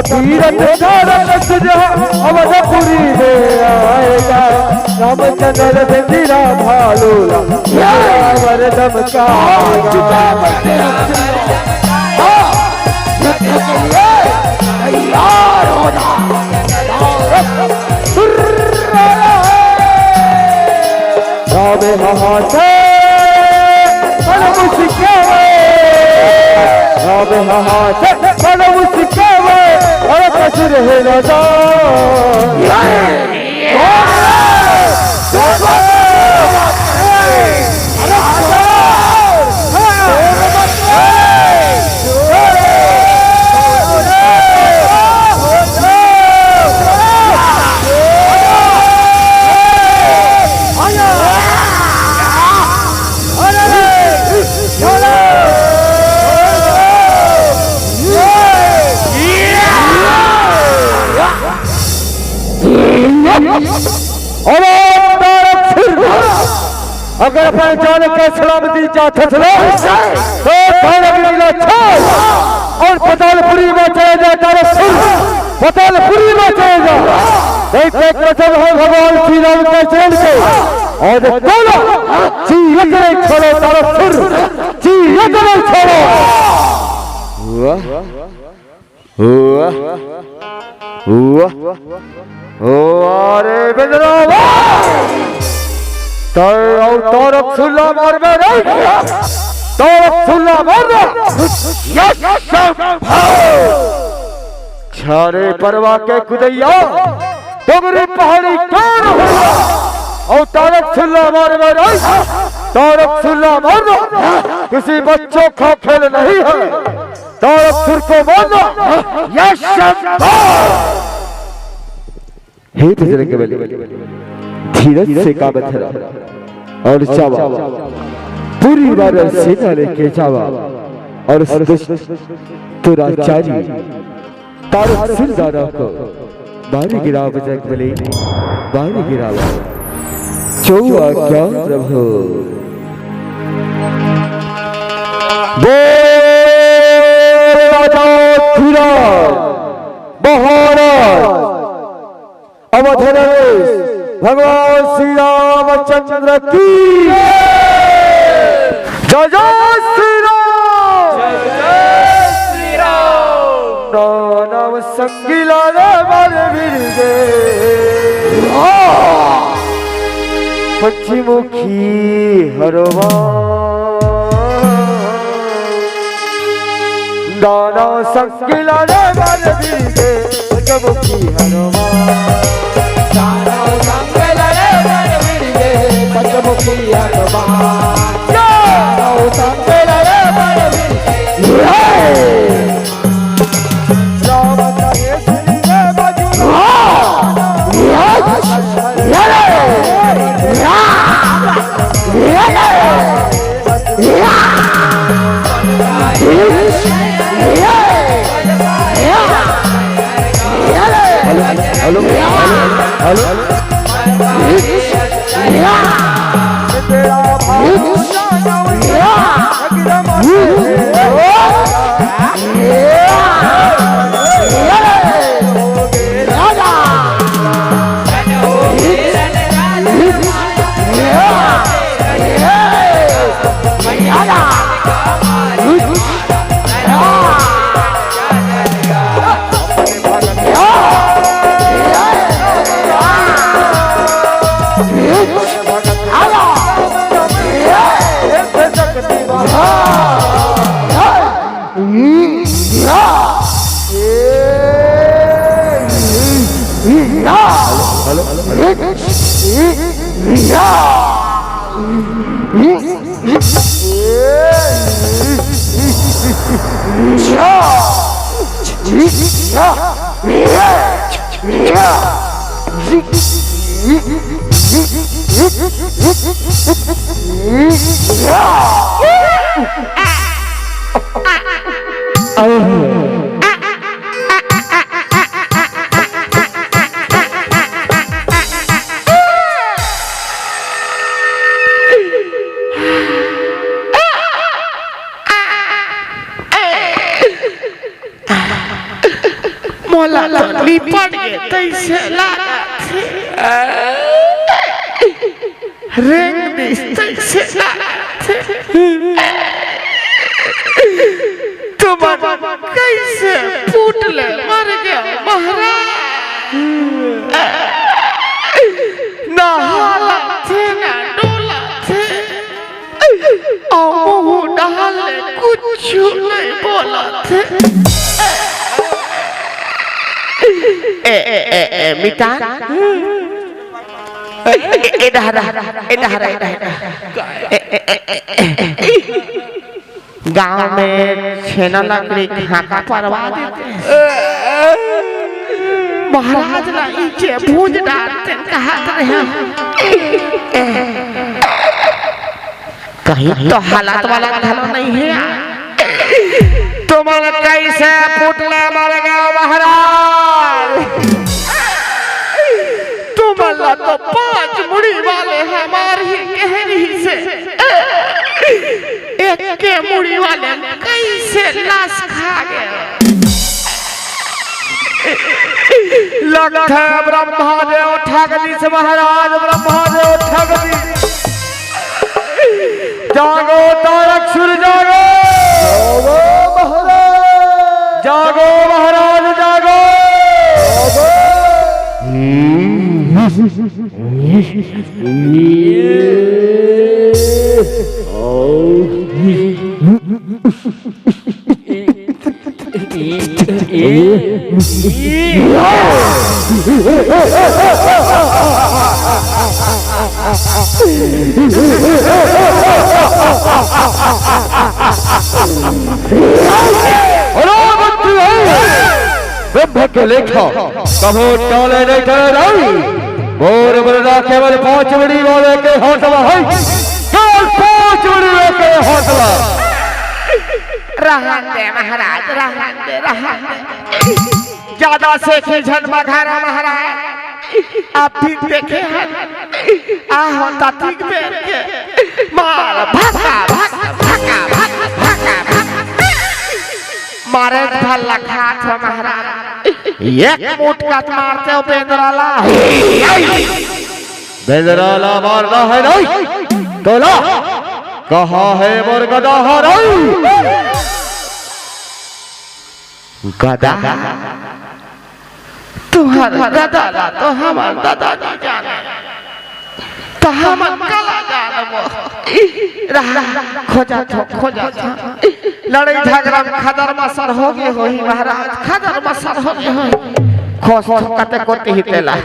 तीरथ अवधपुरी में आएगा रामचंद्र सिंधिरा भालूला वरदम का और कसर है राजा अगर पहचान के सलामती चाहते थे तो और पतालपुरी में चले जाए पतालपुरी में चले जाओ एक कसम है भगवान श्री राम के चरण के और चीरत नहीं छोड़ो तारा सुर चीरत नहीं छोड़ो हुआ हुआ हुआ अरे बिंद्रावा तारक सुल्ला मार में नहीं तारक सुल्ला मार छारे परवा के कुदैया डोगरी पहाड़ी कौन हुआ और तारक सुल्ला मार में नहीं तारक सुल्ला मार किसी बच्चों का खेल नहीं है तारक सुर को मारना यश हे तेरे के धीरज से काबत है और चावा पूरी बार सेना लेके जावा और दुराचारी तारक सिरदारा को बारी गिरा बजक बले बारी गिरावा चौवा क्या प्रभु महाराज भगवान श्री रामचंद्र की जय जय श्री राम नाम संगीला मर बिरगे पंचमुखी हनुमान दाना संगीला मर बिरगे पंचमुखी हनुमान पंचमुखी हनुमान हेलो हेलो मोला लिपट गए तैसे लागा रेंग दिस तैसे लागा तुम कैसे फूट ले मर गया महाराज ना हाला थे ना डोला थे और मुँह डाले कुछ नहीं बोला थे मिता गांव में छेना लकड़ी खाका परवा देते महाराज ना इचे भूज डालते कहा रहे कहीं तो हालत वाला धलो नहीं है तुम्हारे कैसे फुटले मर गया महाराज तुम्हारा तो 5 मुड़ी वाले हमारी कहनी से एक के मुड़ी वाले कैसे लाश खा गए लगता है ब्रह्मादेव ठगनी से महाराज ब्रह्मादेव ठगनी जागो तारकसुर जागो जागो महाराज जागो ब्रह्म के लेखा कभो टोले नहीं ठहरा बोर बरदा केवल 5 मुड़ी वाले के हौसला है केवल 5 मुड़ी वाले के हौसला रहन दे महाराज रहन दे ज्यादा से खिझन बघारा महाराज आप भी देखे हैं आहो तातिक बेर के मार भागा भागा भागा भागा मारे भल्ला खात महाराज एक मुठ काट मारते हो बेंद्राला मारना है नहीं तो ला कहा है मोर गदा हराई गदा तुम्हारा गदा ला तो हमार दादा नहीं जाने तो हमार कला जाने वो खोजा लड़ाई झगड़ा में खदर मसर हो गए हो ही महाराज खदर मसर हो गए हो खोस कते कोते ही तेला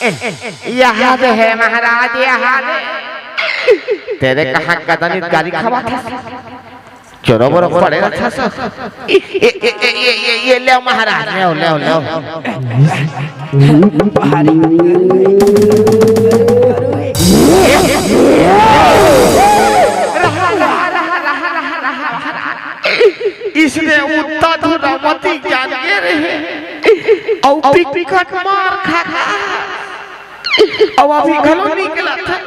देखते यहाँ है महाराज यहाँ तेरे कहाँ कदनी गाली खवा था चलो बरो पड़े अच्छा सा ये ले महाराज ले इसने उत्ता धुना मती जान के रहे और पिकट मार खा और अभी घलो निकला था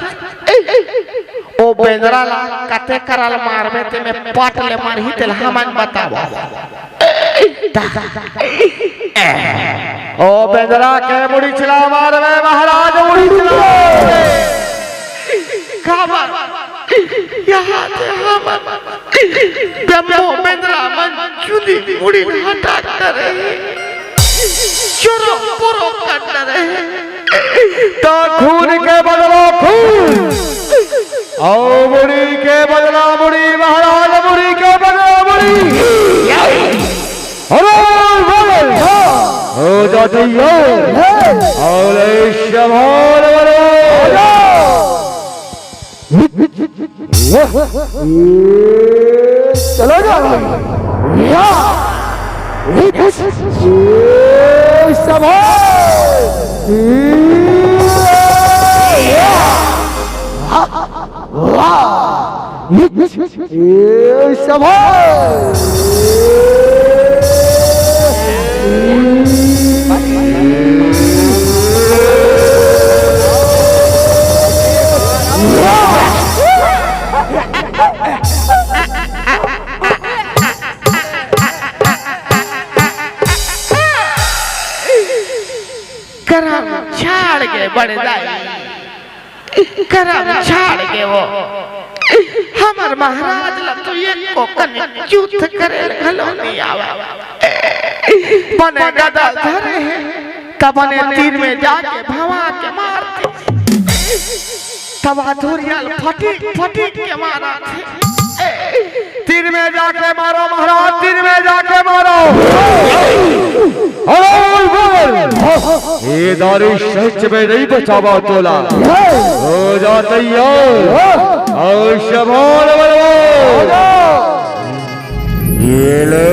ओ बेंद्रा ला कते करल मारबे ते में पाट ले मारही तेल हमन बताओ ओ बेंद्रा के मुड़ी चला मारबे महाराज मुड़ी चला खबर यहाँ से हमन ब्रह्मो बेंद्रा मन चुदी मुड़ी हटा करे चोरो पुरो काट रहे तो खून के बदला खून आओ मुड़ी के बदला मुड़ी महाराज मुड़ी के बदला मुड़ी अरे बोल हो जाती हो और शभान बनो चलो जाओ सभा छाड़ के बढ़ जाए करम छाड़ के वो हमर महाराज ला तो ये को कने चूत करे घलो नहीं आवा बने गदा धरे तब बने तीर में जाके भवा के मारते तब अधूरियाल फटी के मारा तीर में जाके मारो महाराज, तीर में जाके मारो। ये दारू सच में नहीं बचावा तोला, हो जा तैयार और शबान बनवा। ये ले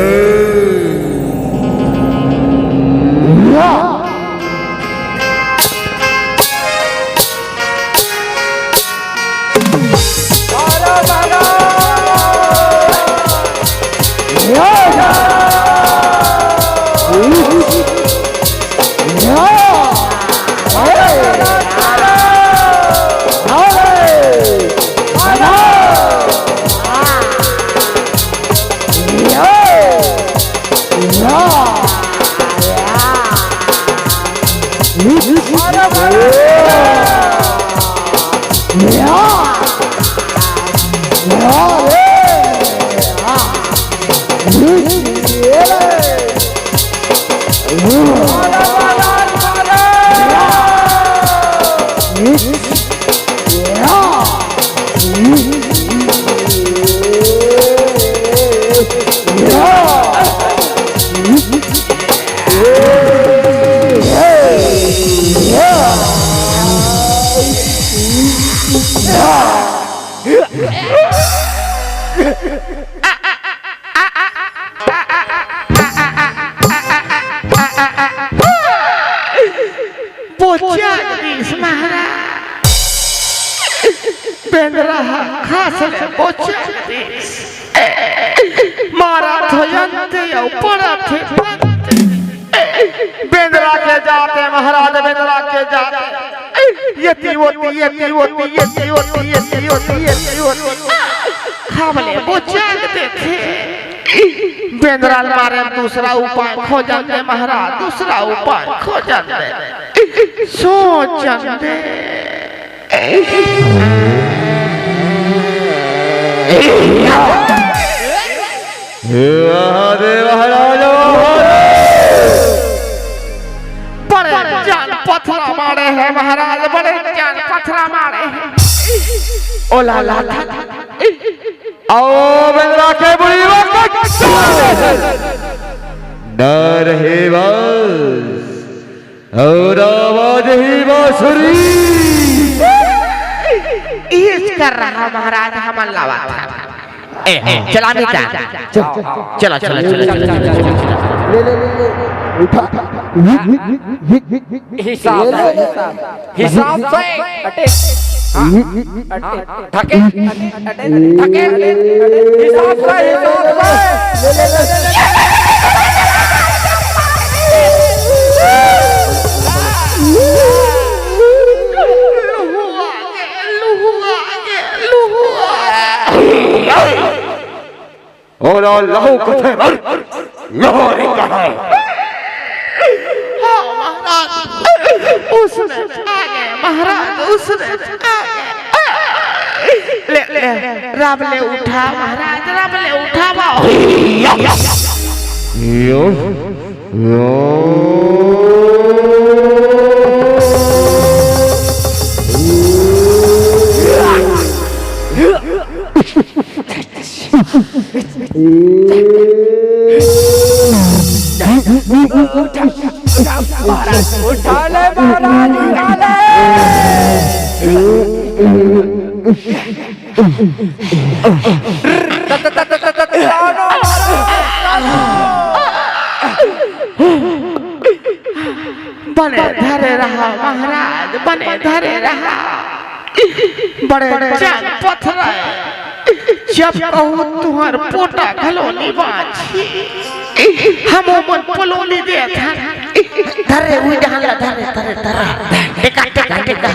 मारा तो जानते हो पड़ा थे बेंद्रा के जाते महाराज, बेंद्रा के जाते यती होती खावले वो जागते थे बेंद्रा मारे दूसरा उपाय खोजन दे महाराज, दूसरा उपाय खोजन दे सोचन दे बड़े जान पत्थरा मारे हैं महाराज, बड़े जान पत्थरा मारे हैं। ओ ला ला आओ बेंद्रा के बुरी वक्त न रहे बस और आवाज ही बांसुरी इस कर रहा महाराज हमन लावा चला मिटा चलो चलो चलो ले उठा हिसाब से ठके हिसाब से और लहू कथे मर लोहरी कहा उसने महाराज उसने ले रब ले उठा महाराज, रब ले उठा यो यो उठा ले महाराज, उठा ले बने धरे रहा महाराज, बने धरे रहा बड़े जान पत्थर जब कहूँ तुहर पोटा घलोनी बाछी हम मन पलोनी दे था धरे हुई जहां ला धरे धरे धरे टेका टेका टेका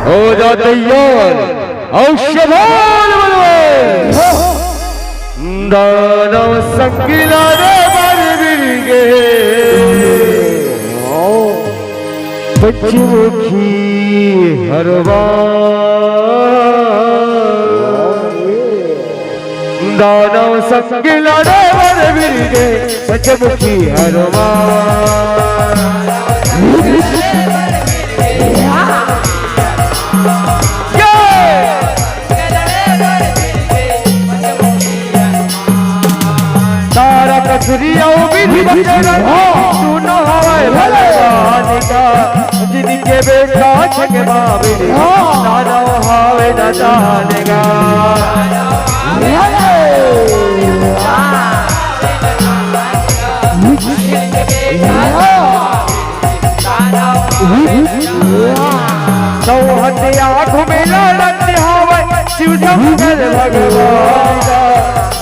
हो जा तैयार औषधान दानव संगिला रे बरबिरगे पंचमुखी हरवा दानव संगिला रे बरबिरगे पंचमुखी हरवा कसरिया विधि बचन सुनो हवाए भगवान का जिनके बेटा छके बाबे नाना हावे न जानेगा सौहतिया घुमेला रंग हवाए शिव शंकर भगवान का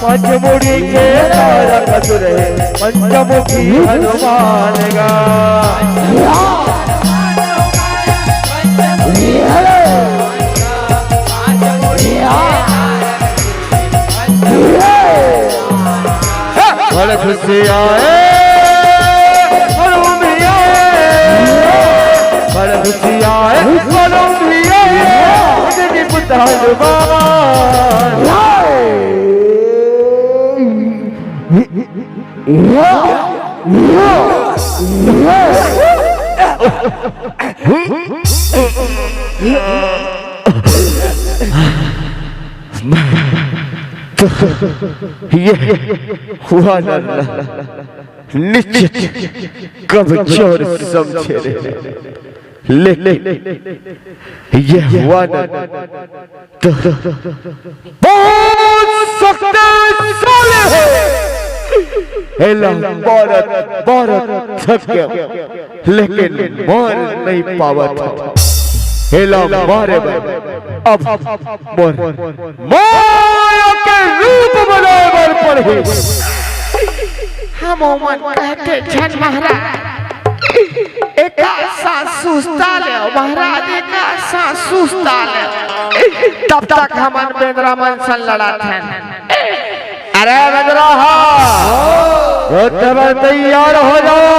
पंचमुड़ी के तारक असुर है पंचमुखी हनुमान गा बड़ खुशी आए बड़ खुशी आए पुत्र हनुमान ये हुआ निश्चित कब चोर समझे ले ये हुआ तो बहुत सख्त साले है भारत भारत थक गया लेकिन मार नहीं पावा था हेला मारे अब माया के रूप बनाए पर ही हम ओमन कहते छन महाराज एक सुस्ता ले महाराज एक सुस्ता ले तब तक हमन बेंद्रा मन सन लड़ा थे अरे बेंद्रा तैयार हो जाओ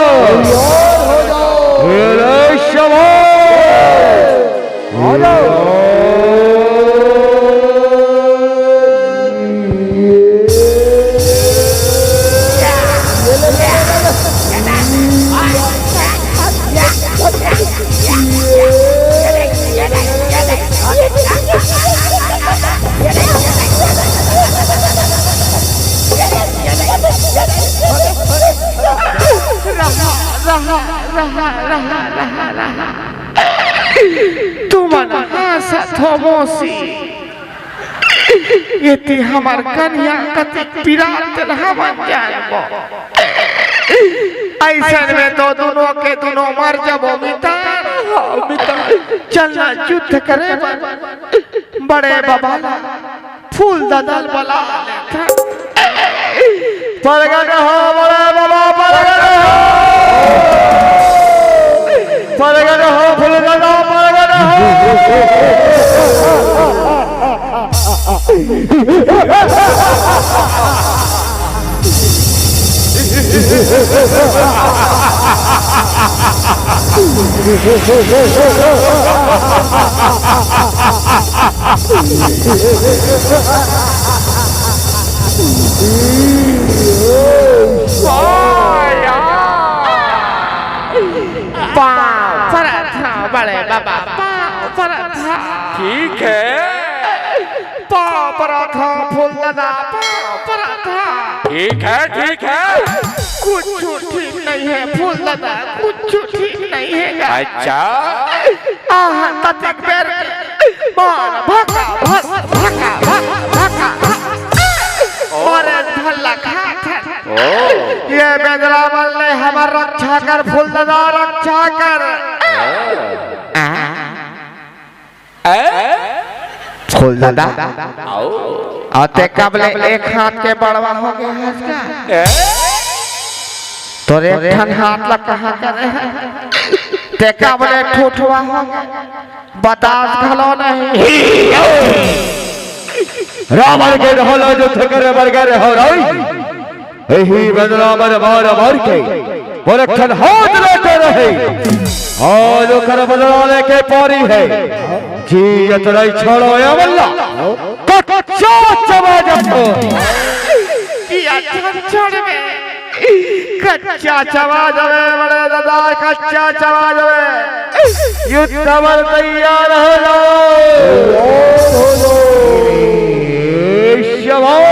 ये हमार कन्या कति पिरात हमन जानबो ऐसन में तो दोनों के दोनों मर जाबो मिता चलना युद्ध करे बड़े बाबा फूल ददल बला परगट हो बड़े बाबा परगट हो फूल ददल परगट हो बड़े बाबा ठीक है पराठा फूल दादा पराठा ठीक है कुछ ठीक नहीं है फूल दादा कुछ ठीक नहीं है अच्छा तक पैर मार भगा और धल्ला खा ये बेदरा वाले हमार रक्षा कर फूल दादा रक्षा कर फूल दादा आते कबले एक हाथ के बड़वा हो गया है इसका तो एक हाथ लग कहाँ करे टेका बोले ठोठवा बतास घलो नहीं रावण के रहला जो थकर बरगर हो रही यही बदला मर मार मार के बरखन हाथ लेते रहे और कर बदलाने के पारी है जी यतराई छोड़ो या वल्ला कच्चा चबा जाओ किया छोड़ में कच्चा चबा जावे बड़े दादा कच्चा चबा जावे युद्ध पर तैयार हो जाओ शवाल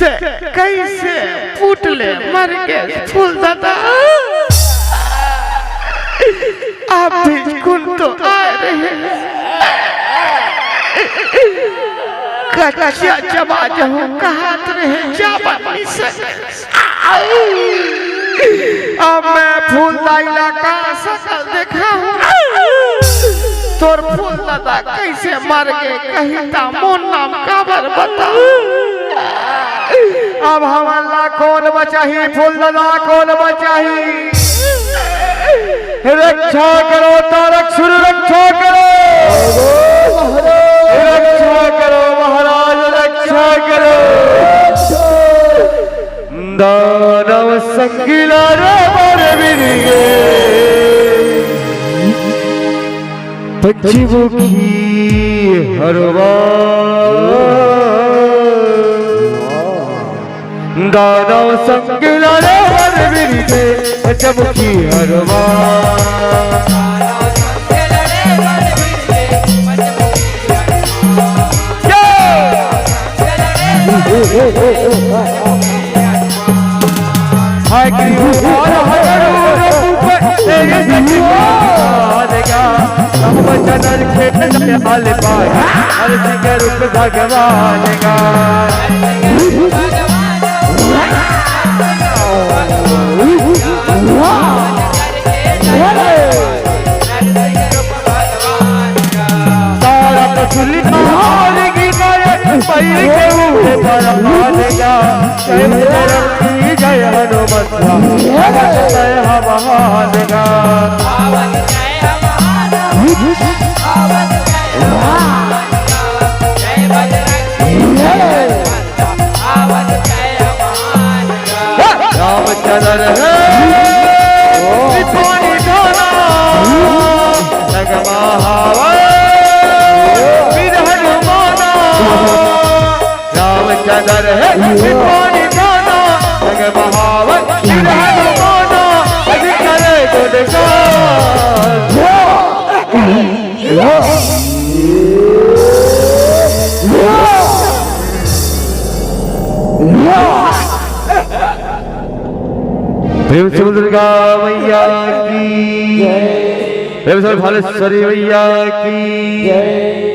कैसे फूटले मर के फूल दादा आप भी कुल तो आ रहे कच्चा चबा जाओ कहात रहे जाबा नहीं सके अब मैं फूल दाइला का सकल देखा हूँ तोर फूल दादा कैसे मर गए कहीं ता मोन नाम काबर बता अब हमारा कौन बचाही फूल दादा कौन बचाही रक्षा करो तारक सुर रक्षा करो महाराज रक्षा करो दानव संगिला रे मारे बिरिगे पंचमुखी हरवा दानव संगिला रे मारे बिरिगे पंचमुखी हरवा हाय क्यों और तेरे सखिया हम बचनर खेत हाल पाए हर सिंह रूप भगवान का सारा पसुली हाल की करे पैर के ऊपर परमान का जय हनुमत जय हनुमान का रामचंद्र है पानी डाला लग महावर वीर हनुमाना रामचंद्र है पानी डाला लग महावर वीर हनुमाना अभी करे तो देखा प्रेम से दुर्गा मैया की जय, प्रेम से भालेश्वरी मैया की जय।